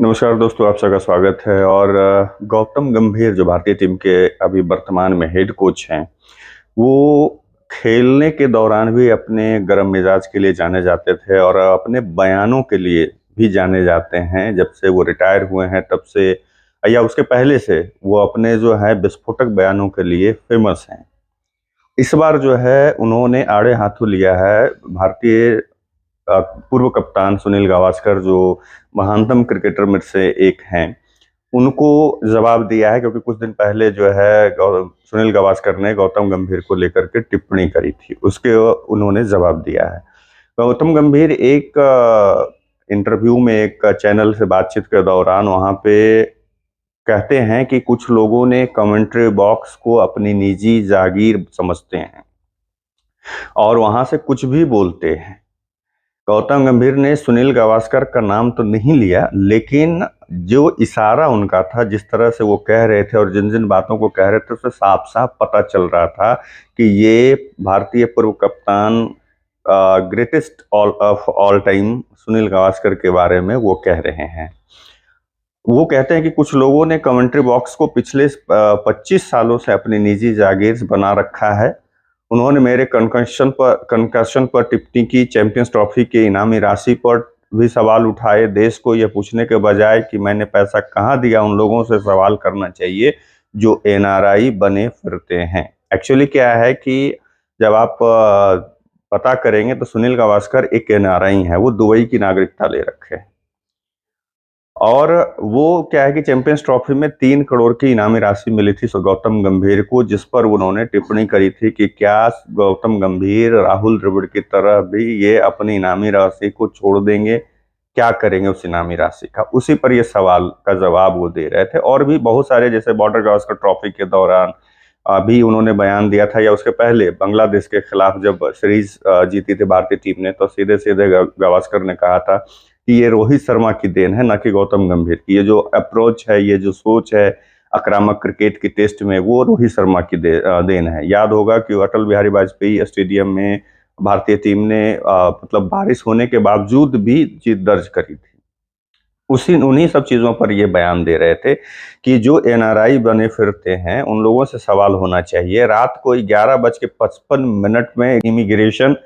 नमस्कार दोस्तों, आप सबका स्वागत है। और गौतम गंभीर जो भारतीय टीम के अभी वर्तमान में हेड कोच हैं, वो खेलने के दौरान भी अपने गर्म मिजाज के लिए जाने जाते थे और अपने बयानों के लिए भी जाने जाते हैं। जब से वो रिटायर हुए हैं तब से या उसके पहले से वो अपने जो है विस्फोटक बयानों के लिए फेमस हैं। इस बार जो है उन्होंने आड़े हाथों लिया है भारतीय पूर्व कप्तान सुनील गावस्कर, जो महानतम क्रिकेटर में से एक हैं। उनको जवाब दिया है, क्योंकि कुछ दिन पहले जो है सुनील गावस्कर ने गौतम गंभीर को लेकर के टिप्पणी करी थी, उसके उन्होंने जवाब दिया है। गौतम गंभीर एक इंटरव्यू में एक चैनल से बातचीत के दौरान वहां पे कहते हैं कि कुछ लोगों ने कमेंट्री बॉक्स को अपनी निजी जागीर समझते हैं और वहां से कुछ भी बोलते हैं। गौतम गंभीर ने सुनील गावस्कर का नाम तो नहीं लिया, लेकिन जो इशारा उनका था, जिस तरह से वो कह रहे थे और जिन जिन बातों को कह रहे थे, उससे साफ साफ पता चल रहा था कि ये भारतीय पूर्व कप्तान greatest all of all time Sunil Gavaskar के बारे में वो कह रहे हैं। वो कहते हैं कि कुछ लोगों ने कमेंट्री बॉक्स को पिछले 25 सालों से अपनी निजी जागीर बना रखा है। उन्होंने मेरे कंकशन पर टिप्पणी की, चैंपियंस ट्रॉफी के इनामी राशि पर भी सवाल उठाए। देश को यह पूछने के बजाय कि मैंने पैसा कहाँ दिया, उन लोगों से सवाल करना चाहिए जो एनआरआई बने फिरते हैं। एक्चुअली क्या है कि जब आप पता करेंगे तो सुनील गावस्कर एक एनआरआई है, वो दुबई की नागरिकता ले रखे हैं। और वो क्या है कि चैंपियंस ट्रॉफी में 3 करोड़ की इनामी राशि मिली थी गौतम गंभीर को, जिस पर उन्होंने टिप्पणी करी थी कि क्या गौतम गंभीर राहुल द्रविड़ की तरह भी ये अपनी इनामी राशि को छोड़ देंगे, क्या करेंगे उस इनामी राशि का। उसी पर ये सवाल का जवाब वो दे रहे थे। और भी बहुत सारे, जैसे बॉर्डर गावस्कर ट्रॉफी के दौरान अभी उन्होंने बयान दिया था, या उसके पहले बांग्लादेश के खिलाफ जब सीरीज जीती थी भारतीय टीम ने, तो सीधे सीधे गावस्कर ने कहा था कि ये रोहित शर्मा की देन है, न कि गौतम गंभीर की। ये जो अप्रोच है, ये जो सोच है आक्रामक क्रिकेट की टेस्ट में, वो रोहित शर्मा की देन है। याद होगा कि अटल बिहारी वाजपेयी स्टेडियम में भारतीय टीम ने मतलब बारिश होने के बावजूद भी जीत दर्ज करी थी। उन्हीं सब चीजों पर ये बयान दे रहे थे कि जो एनआरआई बने फिरते हैं उन लोगों से सवाल होना चाहिए। रात को 11:55 में इमिग्रेशन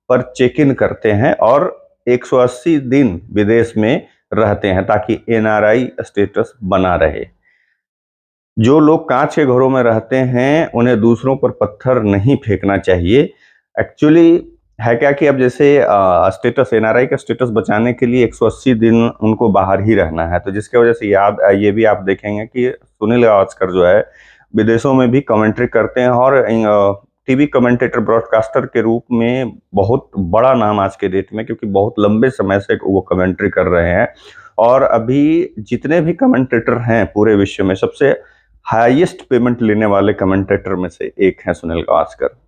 पर चेक इन करते हैं और 180 दिन विदेश में रहते हैं ताकि एनआरआई स्टेटस बना रहे। जो लोग कांच के घरों में रहते हैं उन्हें दूसरों पर पत्थर नहीं फेंकना चाहिए। एक्चुअली है क्या कि अब जैसे स्टेटस, एनआरआई का स्टेटस बचाने के लिए 180 दिन उनको बाहर ही रहना है, तो जिसके वजह से ये भी आप देखेंगे कि सुनील गावस्कर जो है विदेशों में भी कमेंट्री करते हैं और टीवी कमेंटेटर, ब्रॉडकास्टर के रूप में बहुत बड़ा नाम आज के डेट में, क्योंकि बहुत लंबे समय से वो कमेंट्री कर रहे हैं। और अभी जितने भी कमेंटेटर हैं पूरे विश्व में, सबसे हाईएस्ट पेमेंट लेने वाले कमेंटेटर में से एक हैं सुनील गावस्कर।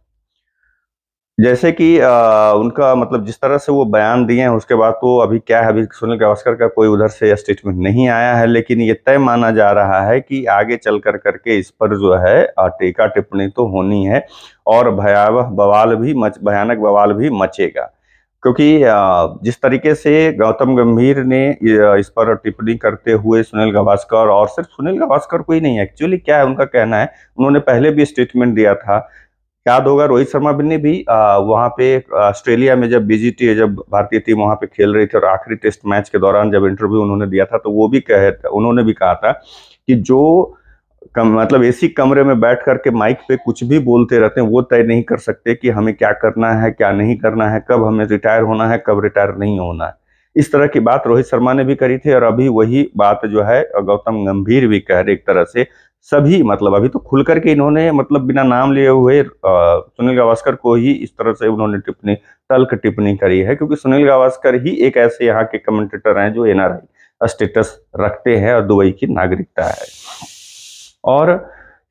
जैसे कि उनका मतलब जिस तरह से वो बयान दिए हैं, उसके बाद तो अभी क्या है, अभी सुनील गावस्कर का कोई उधर से स्टेटमेंट नहीं आया है, लेकिन ये तय माना जा रहा है कि आगे चल कर करके इस पर जो है टीका टिप्पणी तो होनी है और भयानक बवाल भी मचेगा। क्योंकि जिस तरीके से गौतम गंभीर ने इस पर टिप्पणी करते हुए सुनील गावस्कर, और सिर्फ सुनील गावस्कर को ही नहीं, एक्चुअली क्या है उनका कहना है, उन्होंने पहले भी स्टेटमेंट दिया था। याद होगा रोहित शर्मा भी ने भी वहां पे ऑस्ट्रेलिया में जब जब भारतीय टीम वहां पे खेल रही थी और आखिरी टेस्ट मैच के दौरान जब इंटरव्यू उन्होंने दिया था, तो उन्होंने भी कहा था कि जो मतलब एसी कमरे में बैठ करके माइक पे कुछ भी बोलते रहते हैं, वो तय नहीं कर सकते कि हमें क्या करना है, क्या नहीं करना है, कब हमें रिटायर होना है, कब रिटायर नहीं होना है। इस तरह की बात रोहित शर्मा ने भी करी थी और अभी वही बात जो है गौतम गंभीर भी कह रहे, एक तरह से सभी, मतलब अभी तो खुल करके इन्होंने मतलब बिना नाम लिए हुए सुनील गावस्कर को ही इस तरह से उन्होंने तल्ख टिप्पणी करी है, क्योंकि सुनील गावस्कर ही एक ऐसे यहाँ के कमेंटेटर हैं जो एनआरआई स्टेटस रखते हैं और दुबई की नागरिकता है। और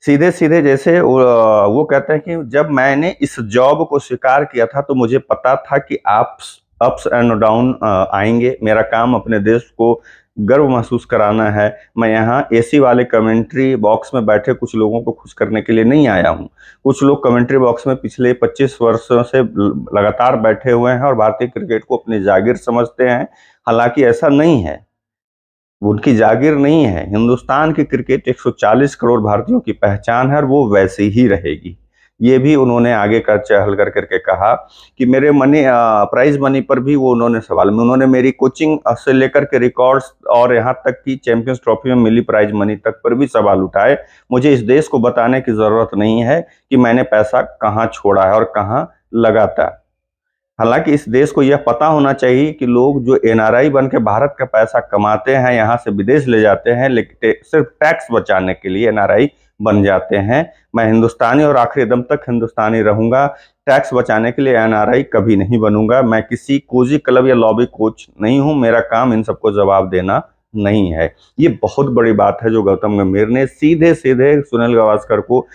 सीधे सीधे जैसे वो कहते हैं कि जब मैंने इस जॉब को स्वीकार किया था तो मुझे पता था कि अप्स एंड डाउन आएंगे। मेरा काम अपने देश को गर्व महसूस कराना है। मैं यहाँ एसी वाले कमेंट्री बॉक्स में बैठे कुछ लोगों को खुश करने के लिए नहीं आया हूँ। कुछ लोग कमेंट्री बॉक्स में पिछले 25 वर्षों से लगातार बैठे हुए हैं और भारतीय क्रिकेट को अपनी जागीर समझते हैं। हालांकि ऐसा नहीं है। उनकी जागीर नहीं है। हिंदुस्तान की क्रिकेट 140 करोड़ भारतीयों की पहचान है और वो वैसी ही रहेगी। ये भी उन्होंने आगे कर चल कर करके कहा कि मेरे मनी प्राइज मनी पर भी वो उन्होंने सवाल में उन्होंने मेरी कोचिंग से लेकर के रिकॉर्ड्स और यहाँ तक कि चैंपियंस ट्रॉफी में मिली प्राइज मनी तक पर भी सवाल उठाए। मुझे इस देश को बताने की जरूरत नहीं है कि मैंने पैसा कहाँ छोड़ा है और कहाँ लगाता है। हालांकि इस देश को यह पता होना चाहिए कि लोग जो एनआरआई बन के भारत का पैसा कमाते हैं, यहाँ से विदेश ले जाते हैं, लेकिन सिर्फ टैक्स बचाने के लिए एनआरआई बन जाते हैं। मैं हिंदुस्तानी और आखिरी दम तक हिंदुस्तानी रहूंगा। टैक्स बचाने के लिए एनआरआई कभी नहीं बनूंगा। मैं किसी कोजी क्लब या लॉबी कोच नहीं हूं। मेरा काम इन सबको जवाब देना नहीं है। ये बहुत बड़ी बात है जो गौतम गंभीर ने सीधे सीधे सुनील गावस्कर को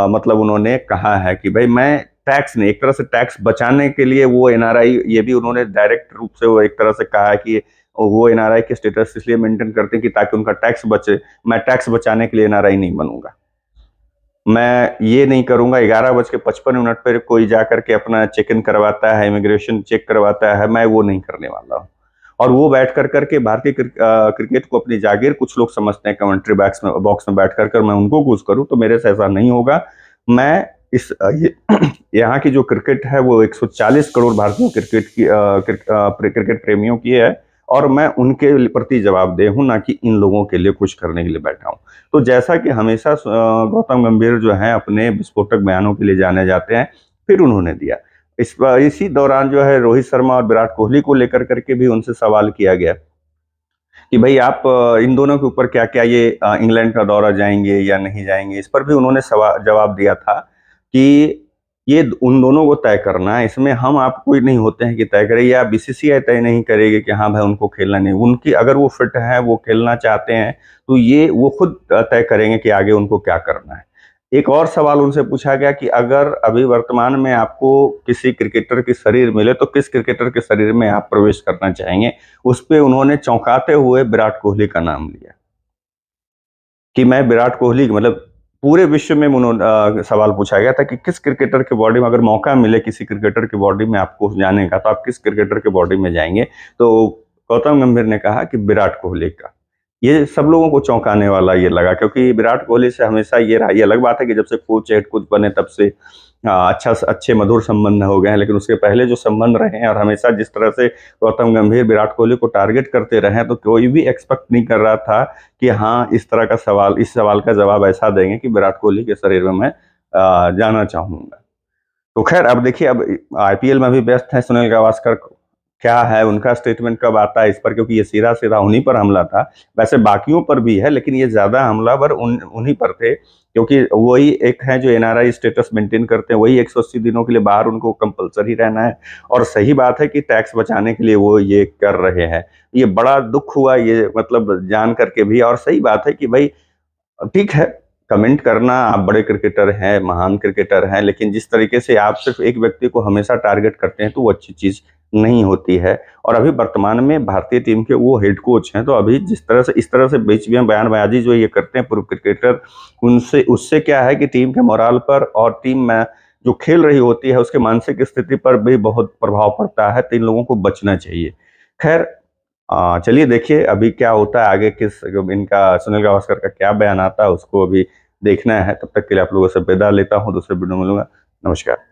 मतलब उन्होंने कहा है कि भाई मैं टैक्स नहीं, एक तरह से टैक्स बचाने के लिए वो एनआरआई, ये भी उन्होंने डायरेक्ट रूप से वो एक तरह से कहा है कि वो एनआरआई के स्टेटस इसलिए मेंटेन करते हैं कि ताकि उनका टैक्स बचे। मैं टैक्स बचाने के लिए एनआरआई नहीं बनूंगा। मैं ये नहीं करूंगा 11:55 पर कोई जाकर के अपना चेक इन करवाता है, इमिग्रेशन चेक करवाता है, मैं वो नहीं करने वाला हूँ। और वो बैठ कर करके भारतीय क्रिकेट को अपनी जागीर कुछ लोग समझते हैं कमेंट्री बॉक्स में बैठ कर मैं उनको कुछ करूं, तो मेरे से ऐसा नहीं होगा। मैं इस यहाँ की जो क्रिकेट है वो 140 करोड़ भारतीय क्रिकेट प्रेमियों की है और मैं उनके प्रति जवाबदेह हूं, ना कि इन लोगों के लिए कुछ करने के लिए बैठा हूं। तो जैसा कि हमेशा गौतम गंभीर जो है अपने विस्फोटक बयानों के लिए जाने जाते हैं, फिर उन्होंने दिया। इसी दौरान जो है रोहित शर्मा और विराट कोहली को लेकर करके भी उनसे सवाल किया गया कि भाई आप इन दोनों के ऊपर क्या क्या ये इंग्लैंड का दौरा जाएंगे या नहीं जाएंगे। इस पर भी उन्होंने जवाब दिया था कि ये उन दोनों को तय करना है, इसमें हम आप कोई नहीं होते हैं कि तय करें, या बीसीसीआई तय नहीं करेगी कि हाँ भाई उनको खेलना नहीं। उनकी अगर वो फिट है, वो खेलना चाहते हैं, तो ये वो खुद तय करेंगे कि आगे उनको क्या करना है। एक और सवाल उनसे पूछा गया कि अगर अभी वर्तमान में आपको किसी क्रिकेटर की शरीर मिले तो किस क्रिकेटर के शरीर में आप प्रवेश करना चाहेंगे। उस पे उन्होंने चौंकाते हुए विराट कोहली का नाम लिया कि मैं विराट कोहली, मतलब पूरे विश्व में उन्होंने सवाल पूछा गया था कि किस क्रिकेटर के बॉडी में अगर मौका मिले किसी क्रिकेटर की बॉडी में आपको जाने का, तो आप किस क्रिकेटर के बॉडी में जाएंगे। तो गौतम गंभीर ने कहा कि विराट कोहली का। ये सब लोगों को चौंकाने वाला ये लगा, क्योंकि विराट कोहली से हमेशा ये रहा। ये अलग बात है कि जब से कोच हेड कोच बने तब से अच्छे मधुर संबंध हो गए हैं, लेकिन उसके पहले जो संबंध रहे हैं और हमेशा जिस तरह से गौतम गंभीर विराट कोहली को टारगेट करते रहे हैं, तो कोई भी एक्सपेक्ट नहीं कर रहा था कि हाँ इस तरह का सवाल, इस सवाल का जवाब ऐसा देंगे कि विराट कोहली के शरीर में मैं जाना चाहूंगा। तो खैर अब देखिए, अब आईपीएल में भी व्यस्त है सुनील गावस्कर। क्या है उनका स्टेटमेंट कब आता है इस पर, क्योंकि ये सीधा सीधा उन्हीं पर हमला था। वैसे बाकियों पर भी है, लेकिन ये ज्यादा हमलावर उन्हीं पर थे, क्योंकि वही एक है जो एनआरआई स्टेटस मेंटेन करते हैं। वही 180 दिनों के लिए बाहर उनको कंपलसरी रहना है। और सही बात है कि टैक्स बचाने के लिए वो ये कर रहे हैं। ये बड़ा दुख हुआ ये, मतलब जान करके भी। और सही बात है कि भाई ठीक है, कमेंट करना, आप बड़े क्रिकेटर हैं, महान क्रिकेटर हैं, लेकिन जिस तरीके से आप सिर्फ एक व्यक्ति को हमेशा टारगेट करते हैं तो वो अच्छी चीज नहीं होती है। और अभी वर्तमान में भारतीय टीम के वो हेड कोच हैं, तो अभी जिस तरह से इस तरह से बीच में बयानबाजी जो ये करते हैं पूर्व क्रिकेटर, उनसे उससे क्या है कि टीम के मोराल पर और टीम में जो खेल रही होती है उसके मानसिक स्थिति पर भी बहुत प्रभाव पड़ता है। तो इन लोगों को बचना चाहिए। खैर चलिए देखिए अभी क्या होता है आगे, किस इनका सुनील गावस्कर का क्या बयान आता है उसको अभी देखना है। तब तक के लिए आप लोगों से विदा लेता हूँ, दूसरे वीडियो में मिलूंगा। नमस्कार।